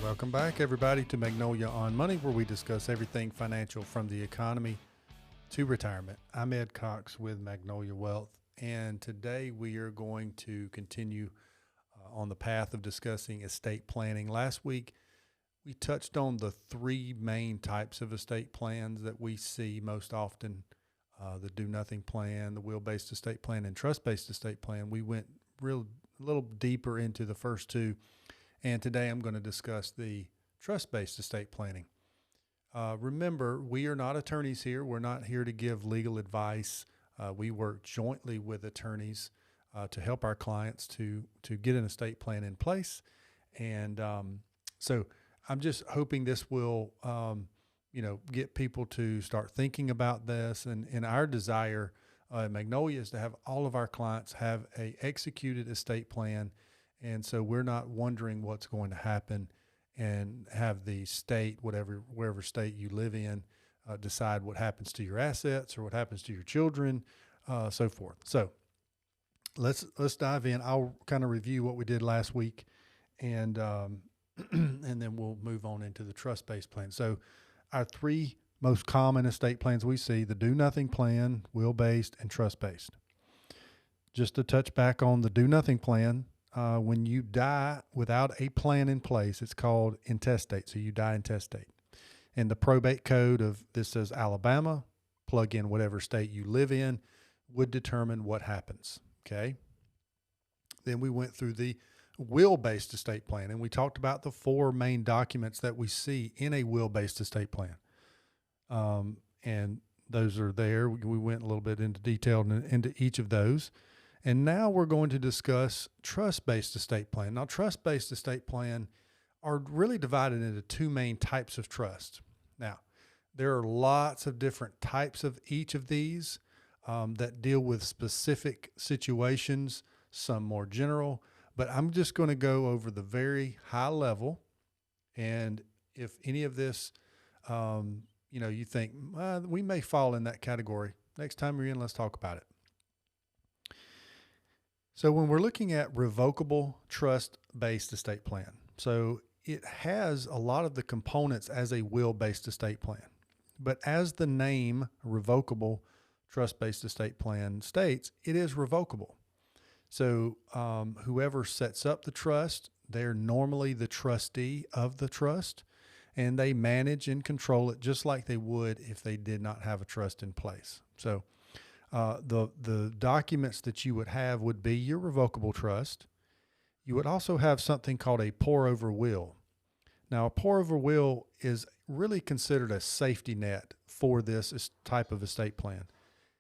Welcome back, everybody, to Magnolia on Money, where we discuss everything financial from the economy to retirement. I'm Ed Cox with Magnolia Wealth, and today we are going to continue on the path of discussing estate planning. Last week, we touched on the three main types of estate plans that we see most often, the do-nothing plan, the will-based estate plan, and trust-based estate plan. We went a little deeper into the first two. And today I'm going to discuss the trust-based estate planning. Remember, we are not attorneys here. We're not here to give legal advice. We work jointly with attorneys to help our clients to get an estate plan in place. And so I'm just hoping this will, get people to start thinking about this. And our desire at Magnolia is to have all of our clients have a executed estate plan. And so we're not wondering what's going to happen and have the state, wherever state you live in, decide what happens to your assets or what happens to your children, so forth. So let's dive in. I'll kind of review what we did last week, and and then we'll move on into the trust-based plan. So our three most common estate plans we see: the do-nothing plan, will-based, and trust-based. Just to touch back on the do-nothing plan. When you die without a plan in place, it's called intestate. So you die intestate. And the probate code of this says Alabama, plug in whatever state you live in, would determine what happens. Okay. Then we went through the will-based estate plan, and we talked about the four main documents that we see in a will-based estate plan. And those are there. We went a little bit into detail into each of those. And now we're going to discuss trust-based estate plan. Now, trust-based estate plan are really divided into two main types of trust. Now, there are lots of different types of each of these that deal with specific situations, some more general, but I'm just going to go over the very high level. And if any of this, you think, we may fall in that category, next time you're in, let's talk about it. So when we're looking at revocable trust-based estate plan, so it has a lot of the components as a will-based estate plan. But as the name revocable trust-based estate plan states, it is revocable. So whoever sets up the trust, they're normally the trustee of the trust, and they manage and control it just like they would if they did not have a trust in place. So the documents that you would have would be your revocable trust. You would also have something called a pour-over will. Now, a pour-over will is really considered a safety net for this type of estate plan.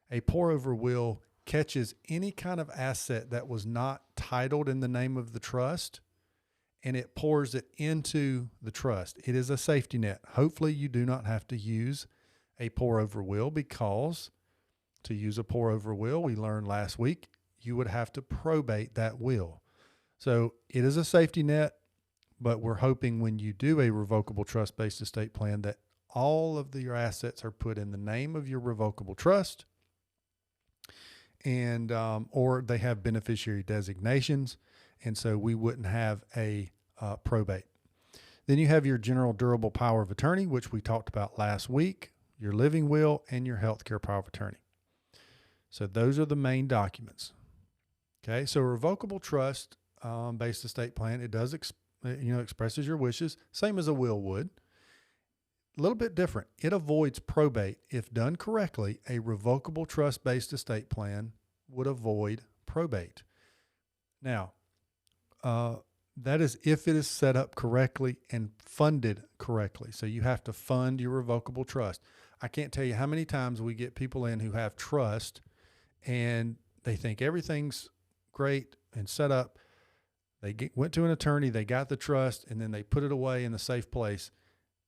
A pour-over will catches any kind of asset that was not titled in the name of the trust, and it pours it into the trust. It is a safety net. Hopefully, you do not have to use a pour-over will, because to use a pour-over will, we learned last week, you would have to probate that will. So it is a safety net, but we're hoping when you do a revocable trust-based estate plan that all of your assets are put in the name of your revocable trust, and or they have beneficiary designations, and so we wouldn't have a probate. Then you have your general durable power of attorney, which we talked about last week, your living will, and your healthcare power of attorney. So those are the main documents. Okay, so a revocable trust based estate plan, it does expresses your wishes, same as a will would. A little bit different. It avoids probate. If done correctly, a revocable trust based estate plan would avoid probate. Now, that is if it is set up correctly and funded correctly. So you have to fund your revocable trust. I can't tell you how many times we get people in who have trust and they think everything's great and set up. They went to an attorney, they got the trust, and then they put it away in a safe place.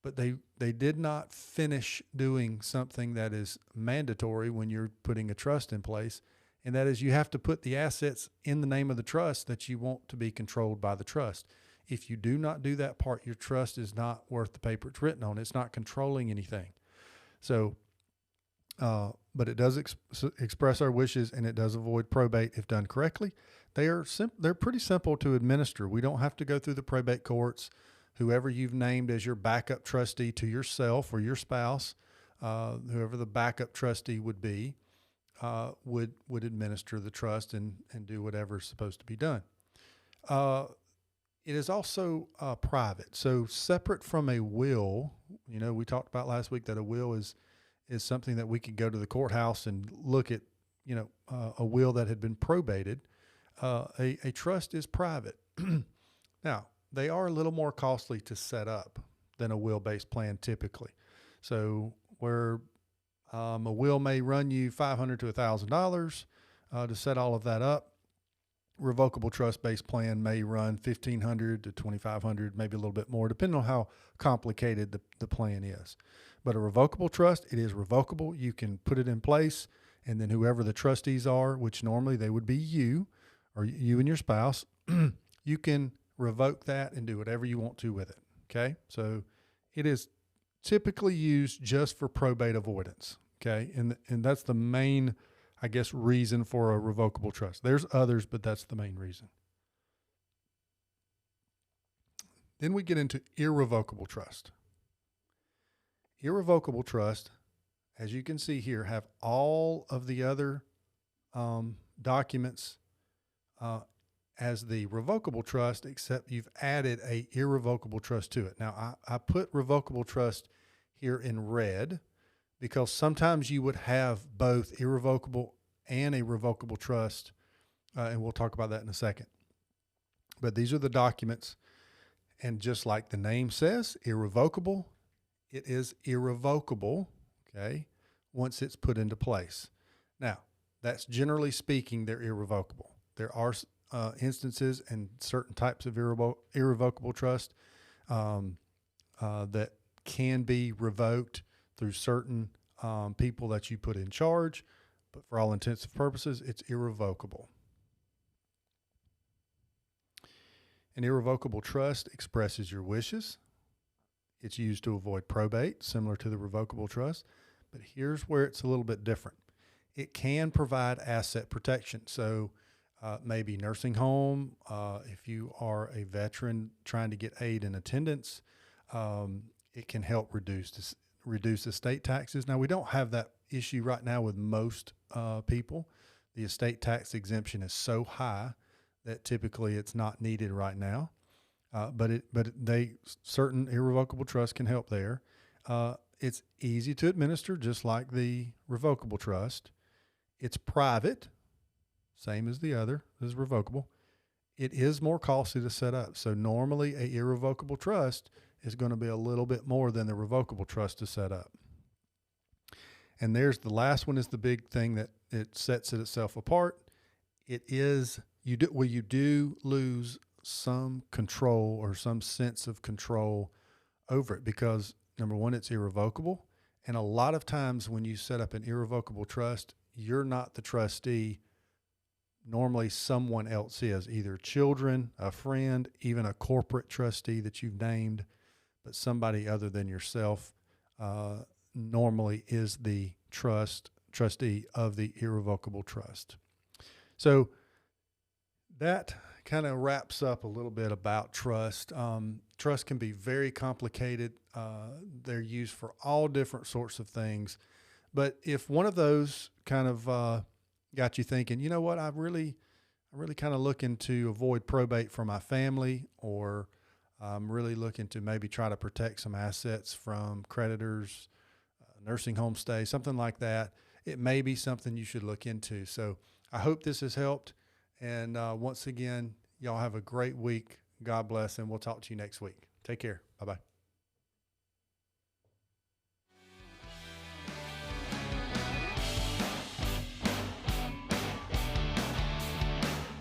But they did not finish doing something that is mandatory when you're putting a trust in place, and that is you have to put the assets in the name of the trust that you want to be controlled by the trust. If you do not do that part, your trust is not worth the paper it's written on. It's not controlling anything. So, but it does express our wishes, and it does avoid probate if done correctly. They're pretty simple to administer. We don't have to go through the probate courts. whoever you've named as your backup trustee to yourself or your spouse, whoever the backup trustee would be, would administer the trust and do whatever's supposed to be done. It is also private. So separate from a will, we talked about last week that a will is something that we could go to the courthouse and look at, a will that had been probated. A trust is private. Now, they are a little more costly to set up than a will-based plan typically. So where a will may run you $500 to $1,000 to set all of that up, revocable trust-based plan may run $1,500 to $2,500, maybe a little bit more, depending on how complicated the plan is. But a revocable trust, it is revocable. You can put it in place, and then whoever the trustees are, which normally they would be you or you and your spouse, you can revoke that and do whatever you want to with it. Okay. So it is typically used just for probate avoidance. Okay. And that's the main, I guess, reason for a revocable trust. There's others, but that's the main reason. Then we get into irrevocable trust. Irrevocable trust, as you can see here, have all of the other documents as the revocable trust, except you've added a irrevocable trust to it. Now, I put revocable trust here in red because sometimes you would have both irrevocable and a revocable trust, and we'll talk about that in a second. But these are the documents, and just like the name says, irrevocable, it is irrevocable, okay, once it's put into place. Now, that's generally speaking, they're irrevocable. There are instances and certain types of irrevocable trust that can be revoked through certain people that you put in charge, but for all intents and purposes, it's irrevocable. An irrevocable trust expresses your wishes. It's used to avoid probate, similar to the revocable trust, but here's where it's a little bit different. It can provide asset protection. So maybe nursing home, if you are a veteran trying to get aid in attendance, it can help reduce estate taxes. Now, we don't have that issue right now with most people. The estate tax exemption is so high that typically it's not needed right now. But certain irrevocable trust can help there. It's easy to administer, just like the revocable trust. It's private, same as the other, is revocable. It is more costly to set up. So normally a irrevocable trust is going to be a little bit more than the revocable trust to set up. And there's the last one is the big thing that it sets itself apart. It is, you do lose some control or some sense of control over it because, number one, it's irrevocable. And a lot of times when you set up an irrevocable trust, you're not the trustee. Normally someone else is, either children, a friend, even a corporate trustee that you've named, but somebody other than yourself normally is the trustee of the irrevocable trust. So that kind of wraps up a little bit about trust. Trust can be very complicated. They're used for all different sorts of things. But if one of those kind of got you thinking, you know what, I really kind of looking to avoid probate for my family, or I'm really looking to maybe try to protect some assets from creditors, nursing home stay, something like that, it may be something you should look into. So I hope this has helped. And once again, y'all have a great week. God bless, and we'll talk to you next week. Take care. Bye-bye.